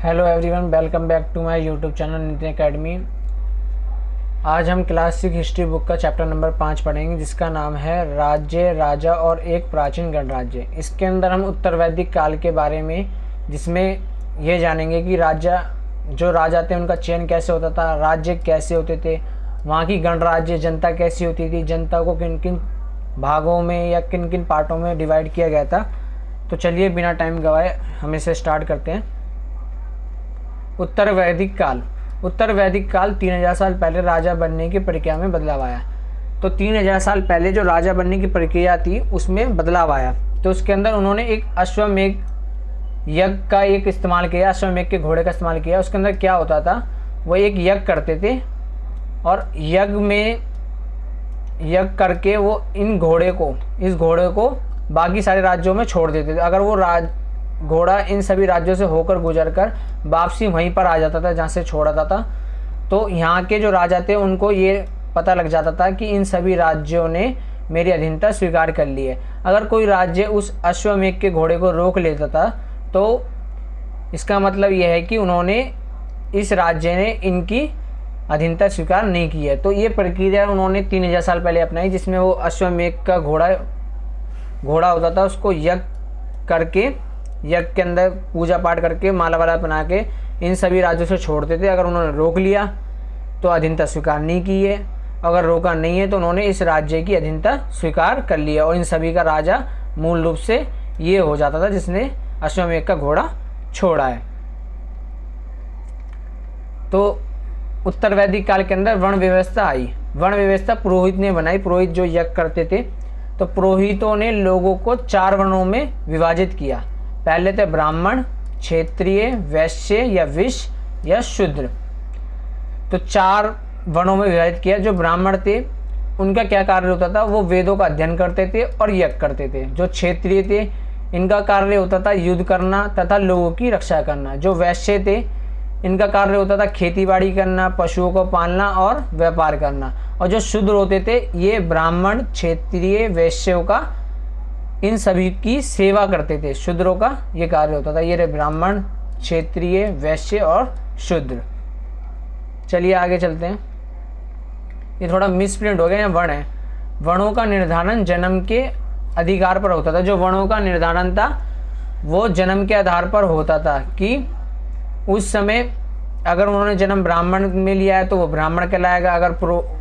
Hello everyone, welcome back to my YouTube channel Nitin academy. आज हम class 6 history book का chapter number 5 पढ़ेंगे, जिसका नाम है राज्य, राजा और एक प्राचीन गणराज्य। इसके अंदर हम उत्तर वैदिक काल के बारे में, जिसमें ये जानेंगे कि जो राजा थे उनका चयन कैसे होता था, राज्य कैसे होते थे, वहाँ की गणराज्य जनता कैसी होती थी, जनता को किन किन भागों में या किन किन पार्टों में डिवाइड किया गया था। तो चलिए बिना टाइम गवाए हम इसे स्टार्ट करते हैं। उत्तर वैदिक काल 3000 साल पहले राजा बनने की प्रक्रिया में बदलाव आया। तो 3000 साल पहले जो राजा बनने की प्रक्रिया थी उसमें बदलाव आया। तो उसके अंदर उन्होंने एक अश्वमेध यज्ञ का एक इस्तेमाल किया, अश्वमेध के घोड़े का इस्तेमाल किया। उसके अंदर क्या होता था, वो एक यज्ञ करते थे और यज्ञ करके वो इस घोड़े को बाकी सारे राज्यों में छोड़ देते थे। अगर वो घोड़ा इन सभी राज्यों से होकर गुजरकर वापसी वहीं पर आ जाता था जहाँ से छोड़ा था, तो यहाँ के जो राजा थे उनको ये पता लग जाता था कि इन सभी राज्यों ने मेरी अधीनता स्वीकार कर ली है। अगर कोई राज्य उस अश्वमेध के घोड़े को रोक लेता था तो इसका मतलब यह है कि इस राज्य ने इनकी अधीनता स्वीकार नहीं की है। तो ये प्रक्रिया उन्होंने 3000 साल पहले अपनाई, जिसमें वो अश्वमेध का घोड़ा होता था, उसको यज्ञ के अंदर पूजा पाठ करके माला वाला बना के इन सभी राज्यों से छोड़ते थे। अगर उन्होंने रोक लिया तो अधीनता स्वीकार नहीं की है, अगर रोका नहीं है तो उन्होंने इस राज्य की अधीनता स्वीकार कर लिया और इन सभी का राजा मूल रूप से ये हो जाता था जिसने अश्वमेध का घोड़ा छोड़ा है। तो उत्तर वैदिक काल के अंदर वर्ण व्यवस्था आई। वर्ण व्यवस्था पुरोहित ने बनाई। पुरोहित जो यज्ञ करते थे, तो पुरोहितों ने लोगों को 4 वर्णों में विभाजित किया। पहले थे ब्राह्मण, क्षत्रिय, वैश्य या विश्य या शूद्र। तो 4 वर्णों में विभाजित किया। जो ब्राह्मण थे उनका क्या कार्य होता था, वो वेदों का अध्ययन करते थे और यज्ञ करते थे। जो क्षत्रिय थे इनका कार्य होता था युद्ध करना तथा लोगों की रक्षा करना। जो वैश्य थे इनका कार्य होता था खेतीबाड़ी करना, पशुओं को पालना और व्यापार करना। और जो शूद्र होते थे ये ब्राह्मण, क्षत्रिय, वैश्यों का इन सभी की सेवा करते थे। शूद्रों का ये कार्य होता था। ये रहे ब्राह्मण, क्षत्रिय, वैश्य और शूद्र। चलिए आगे चलते हैं। ये थोड़ा मिसप्रिंट हो गया, यहाँ वर्ण है। वर्णों का निर्धारण जन्म के अधिकार पर होता था। जो वर्णों का निर्धारण था वो जन्म के आधार पर होता था कि उस समय अगर उन्होंने जन्म ब्राह्मण में लिया है तो वो ब्राह्मण कहलाएगा, अगर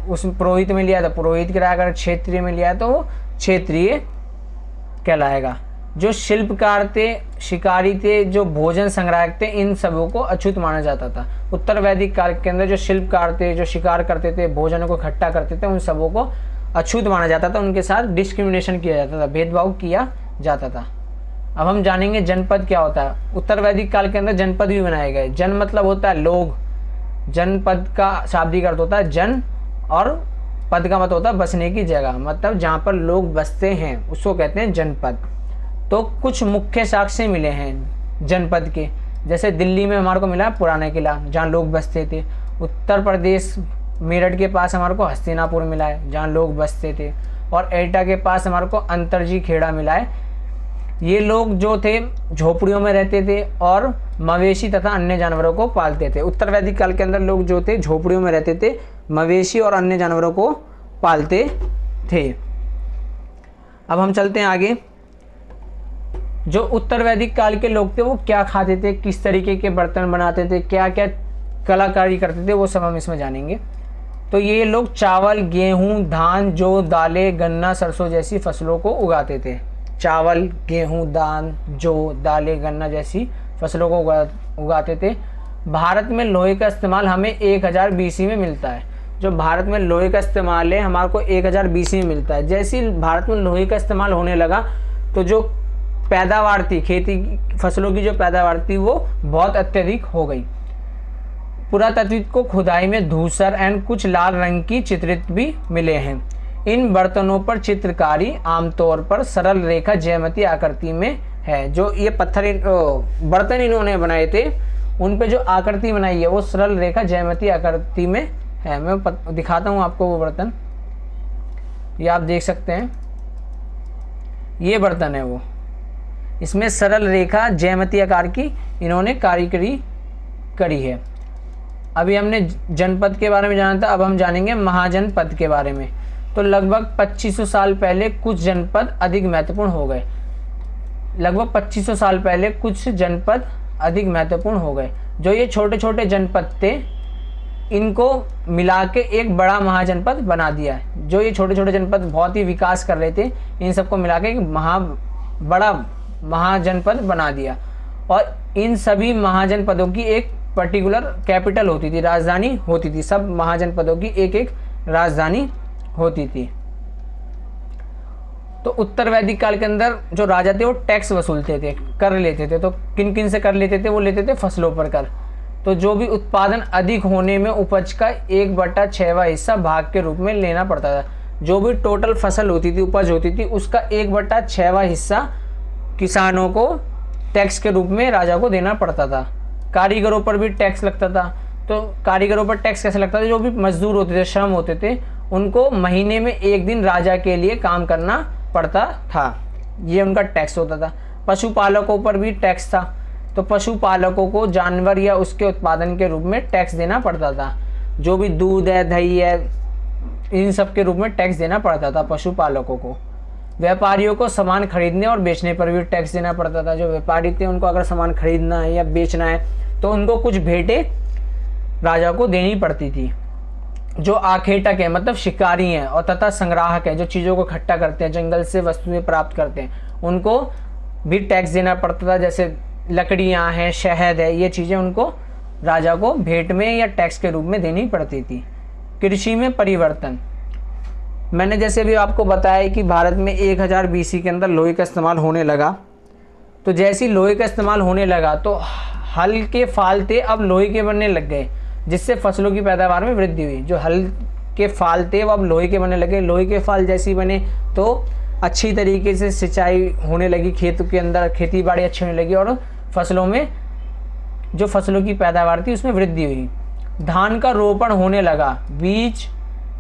उस पुरोहित में लिया है तो पुरोहित कहलाएगा, अगर क्षेत्रीय में लिया है तो वो क्षेत्रीय कहलाएगा। जो शिल्पकार थे, शिकारी थे, जो भोजन संग्राहक थे, इन सबों को अछूत माना जाता था। उत्तर वैदिक काल के अंदर जो शिल्पकार थे, जो शिकार करते थे, भोजनों को इकट्ठा करते थे, उन सबों को अछूत माना जाता था। उनके साथ डिस्क्रिमिनेशन किया जाता था, भेदभाव किया जाता था। अब हम जानेंगे जनपद क्या होता है। उत्तर वैदिक काल के अंदर जनपद भी बनाए गए। जन मतलब होता है लोग, जनपद का शाब्दिक अर्थ होता है जन, और पद का मतलब होता है बसने की जगह, मतलब जहाँ पर लोग बसते हैं उसको कहते हैं जनपद। तो कुछ मुख्य साक्ष्य मिले हैं जनपद के, जैसे दिल्ली में हमारे को मिला पुराना किला जहाँ लोग बसते थे। उत्तर प्रदेश मेरठ के पास हमारे को हस्तिनापुर मिला है जहाँ लोग बसते थे। और एटा के पास हमारे को अंतरजी खेड़ा मिला है। ये लोग जो थे झोपड़ियों में रहते थे और मवेशी तथा अन्य जानवरों को पालते थे। उत्तर वैदिक काल के अंदर लोग जो थे झोपड़ियों में रहते थे, मवेशी और अन्य जानवरों को पालते थे। अब हम चलते हैं आगे। जो उत्तर वैदिक काल के लोग थे वो क्या खाते थे, किस तरीके के बर्तन बनाते थे, क्या क्या कलाकारी करते थे, वो सब हम इसमें जानेंगे। तो ये लोग चावल, गेहूँ, धान, जौ, दालें, गन्ना, सरसों जैसी फसलों को उगाते थे। चावल, गेहूँ, धान, जौ, दालें, गन्ना जैसी फसलों को उगाते थे। भारत में लोहे का इस्तेमाल हमें 1000 BC में मिलता है। जो भारत में लोहे का इस्तेमाल है हमारे को 1000 BC में मिलता है। जैसे ही भारत में लोहे का इस्तेमाल होने लगा तो जो पैदावार थी, खेती फसलों की जो पैदावार थी वो बहुत अत्यधिक हो गई। पुरातात्विक को खुदाई में धूसर एंड कुछ लाल रंग की चित्रित भी मिले हैं। इन बर्तनों पर चित्रकारी आमतौर पर सरल रेखा ज्यामितीय आकृति में है। जो ये बर्तन इन्होंने बनाए थे उन पे जो आकृति बनाई है वो सरल रेखा ज्यामितीय आकृति में है। मैं दिखाता हूँ आपको वो बर्तन, ये आप देख सकते हैं, ये बर्तन है वो। इसमें सरल रेखा ज्यामितीय आकार की इन्होंने कारीगरी करी है। अभी हमने जनपद के बारे में जाना था, अब हम जानेंगे महाजनपद के बारे में। तो लगभग 2500 साल पहले कुछ जनपद अधिक महत्वपूर्ण हो गए। लगभग 2500 साल पहले कुछ जनपद अधिक महत्वपूर्ण हो गए। जो ये छोटे छोटे जनपद थे, इनको मिला के एक बड़ा महाजनपद बना दिया। जो ये छोटे छोटे जनपद बहुत ही विकास कर रहे थे, इन सबको मिला के एक बड़ा महाजनपद बना दिया। और इन सभी महाजनपदों की एक पर्टिकुलर कैपिटल होती थी, राजधानी होती थी। सब महाजनपदों की एक एक राजधानी होती थी। तो उत्तर वैदिक काल के अंदर जो राजा थे वो टैक्स वसूलते थे, कर लेते थे। तो किन किन से कर लेते थे? वो लेते थे फसलों पर कर। तो जो भी उत्पादन अधिक होने में उपज का 1/6वां हिस्सा भाग के रूप में लेना पड़ता था। जो भी टोटल फसल होती थी, उपज होती थी, उसका 1/6वां हिस्सा किसानों को टैक्स के रूप में राजा को देना पड़ता था। कारीगरों पर भी टैक्स लगता था। तो कारीगरों पर टैक्स कैसे लगता था? जो भी मजदूर होते थे, श्रम होते थे, उनको महीने में एक दिन राजा के लिए काम करना पड़ता था। ये उनका टैक्स होता था। पशुपालकों पर भी टैक्स था। तो पशुपालकों को जानवर या उसके उत्पादन के रूप में टैक्स देना पड़ता था। जो भी दूध है, दही है, इन सब के रूप में टैक्स देना पड़ता था पशुपालकों को। व्यापारियों को सामान खरीदने और बेचने पर भी टैक्स देना पड़ता था। जो व्यापारी थे, उनको अगर सामान खरीदना है या बेचना है तो उनको कुछ भेंटें राजा को देनी पड़ती थी। जो आखेटक है, मतलब शिकारी हैं, और तथा संग्राहक हैं, जो चीज़ों को इकट्ठा करते हैं, जंगल से वस्तुएं प्राप्त करते हैं, उनको भी टैक्स देना पड़ता था। जैसे लकड़ियाँ हैं, शहद है, ये चीज़ें उनको राजा को भेंट में या टैक्स के रूप में देनी पड़ती थी। कृषि में परिवर्तन, मैंने जैसे भी आपको बताया कि भारत में 1000 BC के अंदर लोहे का इस्तेमाल होने लगा। तो जैसे ही लोहे का इस्तेमाल होने लगा तो हल के फाल थे अब लोहे के बनने लग गए, जिससे फसलों की पैदावार में वृद्धि हुई। जो हल के फाल थे वो अब लोहे के बनने लगे। लोहे के फाल जैसे ही बने तो अच्छी तरीके से सिंचाई होने लगी, खेतों के अंदर खेती बाड़ी अच्छी होने लगी और फसलों में, जो फसलों की पैदावार थी, उसमें वृद्धि हुई। धान का रोपण होने लगा, बीज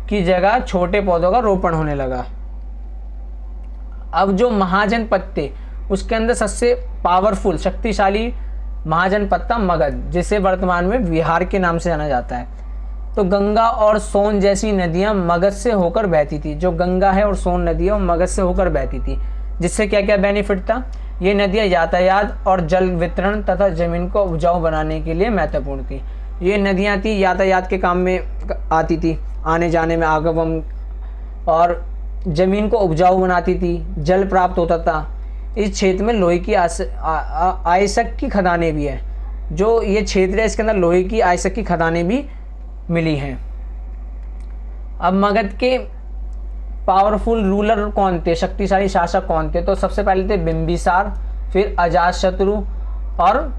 की जगह छोटे पौधों का रोपण होने लगा। अब जो महाजनपद थे उसके अंदर सबसे पावरफुल, शक्तिशाली महाजनपद था मगध, जिसे वर्तमान में बिहार के नाम से जाना जाता है। तो गंगा और सोन जैसी नदियां मगध से होकर बहती थी। जो गंगा है और सोन नदी है वो मगध से होकर बहती थी, जिससे क्या क्या बेनिफिट था? ये नदियां यातायात और जल वितरण तथा जमीन को उपजाऊ बनाने के लिए महत्वपूर्ण थी। ये नदियां थी, यातायात के काम में आती थी, आने जाने में आगमन, और जमीन को उपजाऊ बनाती थी, जल प्राप्त होता था। इस क्षेत्र में लोहे की आयस्क की खदानें भी हैं। जो ये क्षेत्र है इसके अंदर लोहे की आयस्क की खदानें भी मिली हैं। अब मगध के पावरफुल रूलर कौन थे, शक्तिशाली शासक कौन थे? तो सबसे पहले थे बिंबिसार, फिर अजातशत्रु और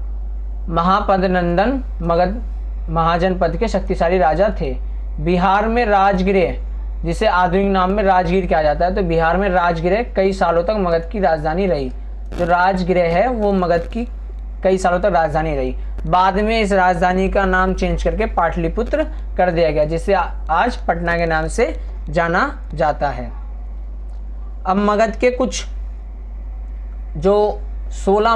महापद्नंदन मगध महाजनपद के शक्तिशाली राजा थे। बिहार में राजगृह, जिसे आधुनिक नाम में राजगीर कहा जाता है, तो बिहार में राजगृह कई सालों तक मगध की राजधानी रही। जो राजगृह है वो मगध की कई सालों तक राजधानी रही। बाद में इस राजधानी का नाम चेंज करके पाटलिपुत्र कर दिया गया, जिसे आज पटना के नाम से जाना जाता है। अब मगध के कुछ जो 16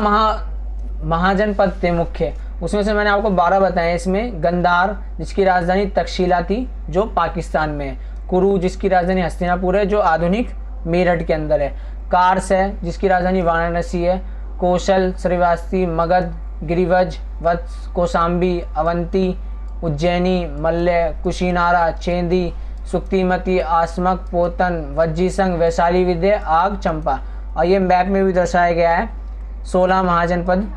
महाजनपद थे मुख्य, उसमें से मैंने आपको 12 बताए। इसमें गंधार, जिसकी राजधानी तक्षशिला थी, जो पाकिस्तान में है। कुरु, जिसकी राजधानी हस्तिनापुर है, जो आधुनिक मेरठ के अंदर है। कार्स है, जिसकी राजधानी वाराणसी है। कौशल, श्रीवास्ती, मगध, गिरिवज, वत्स, कौशाम्बी, अवंती, उज्जैनी, मल्य, कुशीनारा, चेंदी, सुक्तिमती, आसमक, पोतन, वज्जीसंग, वैशाली विद्या, आग, चंपा। और ये मैप में भी दर्शाया गया है 16 महाजनपद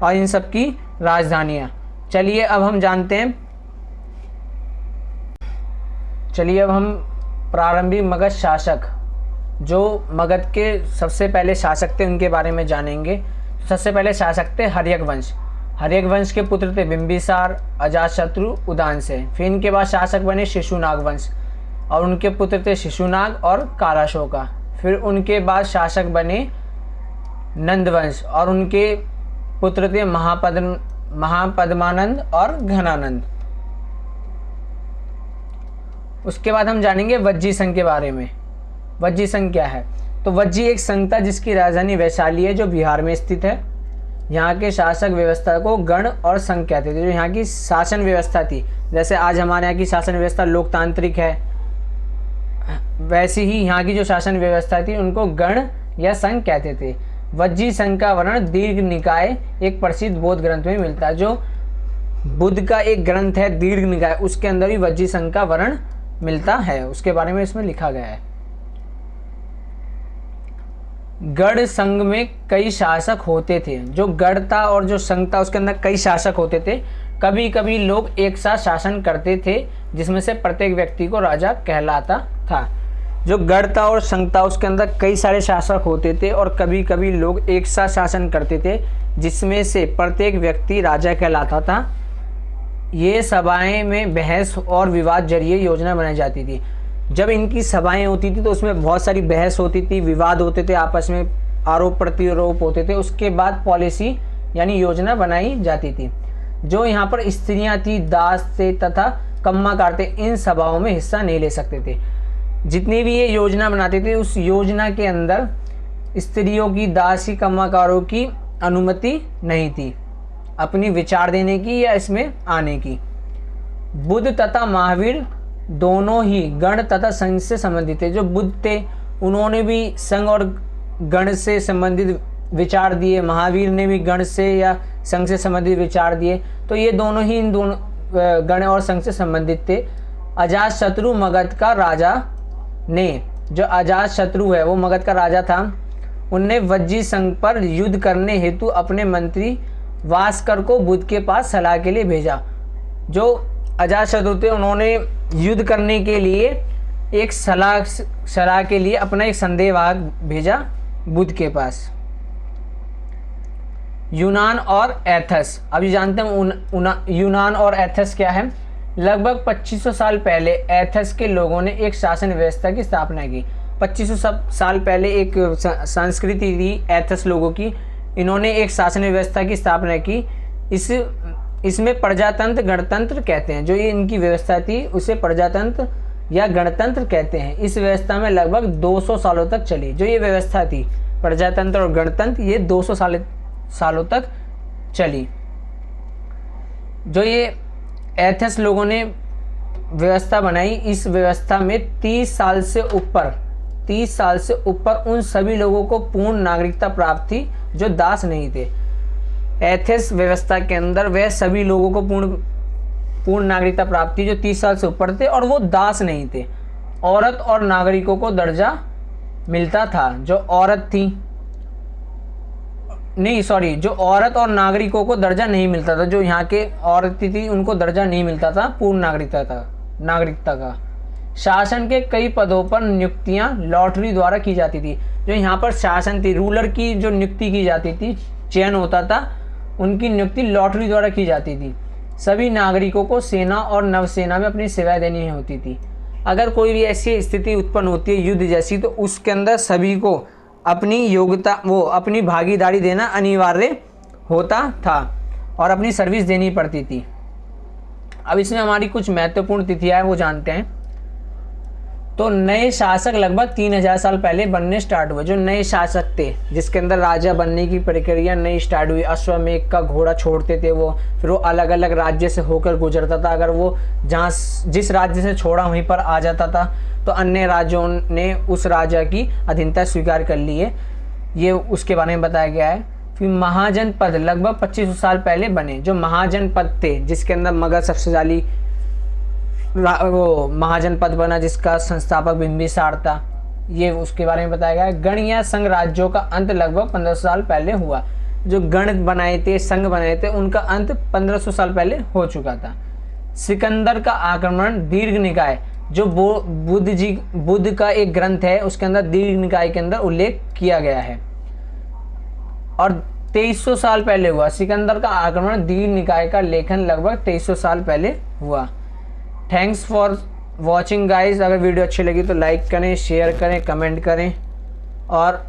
और इन सब की राजधानियाँ। चलिए अब हम जानते हैं, प्रारंभिक मगध शासक, जो मगध के सबसे पहले शासक थे, उनके बारे में जानेंगे। सबसे पहले शासक थे हर्यक वंश। हर्यक वंश के पुत्र थे बिंबिसार, अजातशत्रु, उदानसेन। फिर इनके बाद शासक बने शिशुनाग वंश और उनके पुत्र थे शिशुनाग और कालाशोका। फिर उनके बाद शासक बने नंद वंश और उनके पुत्र थे महापद्मानंद और घनानंद। उसके बाद हम जानेंगे वज्जी संघ के बारे में। वज्जी संघ क्या है? तो वज्जी एक संघ था जिसकी राजधानी वैशाली है, जो बिहार में स्थित है। यहाँ के शासक व्यवस्था को गण और संघ कहते थे। जो यहाँ की शासन व्यवस्था थी, जैसे आज हमारे यहाँ की शासन व्यवस्था लोकतांत्रिक है, वैसे ही यहाँ की जो शासन व्यवस्था थी उनको गण या संघ कहते थे। वज्जी संघ का वर्णन दीर्घ निकाय एक प्रसिद्ध बौद्ध ग्रंथ में मिलता है। जो बुद्ध का एक ग्रंथ है दीर्घ निकाय, उसके अंदर भी वज्जी संघ का वर्णन मिलता है, उसके बारे में इसमें लिखा गया है। गढ़ संघ में कई शासक होते थे। जो गढ़ था और जो संघ था उसके अंदर कई शासक होते थे। कभी कभी लोग एक साथ शासन करते थे, जिसमें से प्रत्येक व्यक्ति को राजा कहलाता था। जो गढ़ था और संघ था उसके अंदर कई सारे शासक होते थे और कभी कभी लोग एक साथ शासन करते थे, जिसमें से प्रत्येक व्यक्ति राजा कहलाता था। ये सभाएं में बहस और विवाद जरिए योजना बनाई जाती थी। जब इनकी सभाएं होती थी तो उसमें बहुत सारी बहस होती थी, विवाद होते थे, आपस में आरोप प्रत्यारोप होते थे। उसके बाद पॉलिसी यानी योजना बनाई जाती थी। जो यहाँ पर स्त्रियां थी, दास थे तथा कम्माकार थे, इन सभाओं में हिस्सा नहीं ले सकते थे। जितनी भी ये योजना बनाते थे उस योजना के अंदर स्त्रियों की, दासी, कम्माकारों की अनुमति नहीं थी अपनी विचार देने की या इसमें आने की। बुद्ध तथा महावीर दोनों ही गण तथा संघ से संबंधित थे। जो बुद्ध थे उन्होंने भी संघ और गण से संबंधित विचार दिए, महावीर ने भी गण से या संघ से संबंधित विचार दिए। तो ये दोनों ही इन दोनों गण और संघ से संबंधित थे। अजातशत्रु मगध का राजा ने, जो अजातशत्रु है वो मगध का राजा था, उनने वज्जी संघ पर युद्ध करने हेतु अपने मंत्री वास्कर को बुद्ध के पास सलाह के लिए भेजा। जो अजातशत्रु थे उन्होंने युद्ध करने के लिए एक सलाह के लिए अपना एक संदेहवाहक भेजा बुद्ध के पास। यूनान और एथेंस। अभी जानते हैं यूनान और एथेंस क्या है। लगभग 2500 साल पहले एथेंस के लोगों ने एक शासन व्यवस्था की स्थापना की। 2500 साल पहले एक संस्कृति थी एथेंस लोगों की, इन्होंने एक शासन व्यवस्था की स्थापना की। इसमें प्रजातंत्र गणतंत्र कहते हैं। जो ये इनकी व्यवस्था थी उसे प्रजातंत्र या गणतंत्र कहते हैं। इस व्यवस्था में लगभग 200 सालों तक चली। जो ये व्यवस्था थी प्रजातंत्र और गणतंत्र, ये 200 सालों तक चली। जो ये एथेंस लोगों ने व्यवस्था बनाई, इस व्यवस्था में 30 साल से ऊपर उन सभी लोगों को पूर्ण नागरिकता प्राप्त थी जो दास नहीं थे। एथेंस व्यवस्था के अंदर वह सभी लोगों को पूर्ण नागरिकता प्राप्त थी जो 30 साल से ऊपर थे और वो दास नहीं थे। औरत और नागरिकों को दर्जा मिलता था। जो औरत और नागरिकों को दर्जा नहीं मिलता था। जो यहाँ के औरतें थी उनको दर्जा नहीं मिलता था पूर्ण नागरिकता का। शासन के कई पदों पर नियुक्तियां लॉटरी द्वारा की जाती थी। जो यहाँ पर शासन थी, रूलर की जो नियुक्ति की जाती थी, चयन होता था, उनकी नियुक्ति लॉटरी द्वारा की जाती थी। सभी नागरिकों को सेना और नवसेना में अपनी सेवाएं देनी होती थी। अगर कोई भी ऐसी स्थिति उत्पन्न होती है युद्ध जैसी, तो उसके अंदर सभी को अपनी योग्यता अपनी भागीदारी देना अनिवार्य होता था और अपनी सर्विस देनी पड़ती थी। अब इसमें हमारी कुछ महत्वपूर्ण तिथियां वो जानते हैं। तो नए शासक लगभग 3000 साल पहले बनने स्टार्ट हुए। जो नए शासक थे जिसके अंदर राजा बनने की प्रक्रिया नई स्टार्ट हुई। अश्वमेध का घोड़ा छोड़ते थे वो, फिर वो अलग अलग राज्य से होकर गुजरता था। अगर वो जिस राज्य से छोड़ा वहीं पर आ जाता था तो अन्य राज्यों ने उस राजा की अधीनता स्वीकार कर ली है, ये उसके बारे में बताया गया है। फिर महाजनपद लगभग 2500 साल पहले बने। जो महाजनपद थे जिसके अंदर मगध सबसे ज़्यादा वो महाजनपद बना, जिसका संस्थापक बिंबिसार था, ये उसके बारे में बताया गया है। गण या संघ राज्यों का अंत लगभग 1500 साल पहले हुआ। जो गण बनाए थे, संघ बनाए थे, उनका अंत 1500 साल पहले हो चुका था। सिकंदर का आक्रमण दीर्घ निकाय, जो बुद्ध का एक ग्रंथ है उसके अंदर दीर्घ निकाय के अंदर उल्लेख किया गया है, और 2300 साल पहले हुआ। सिकंदर का आक्रमण दीर्घ निकाय का लेखन लगभग 2300 साल पहले हुआ। Thanks for watching guys. अगर वीडियो अच्छी लगी तो लाइक करें, शेयर करें, कमेंट करें और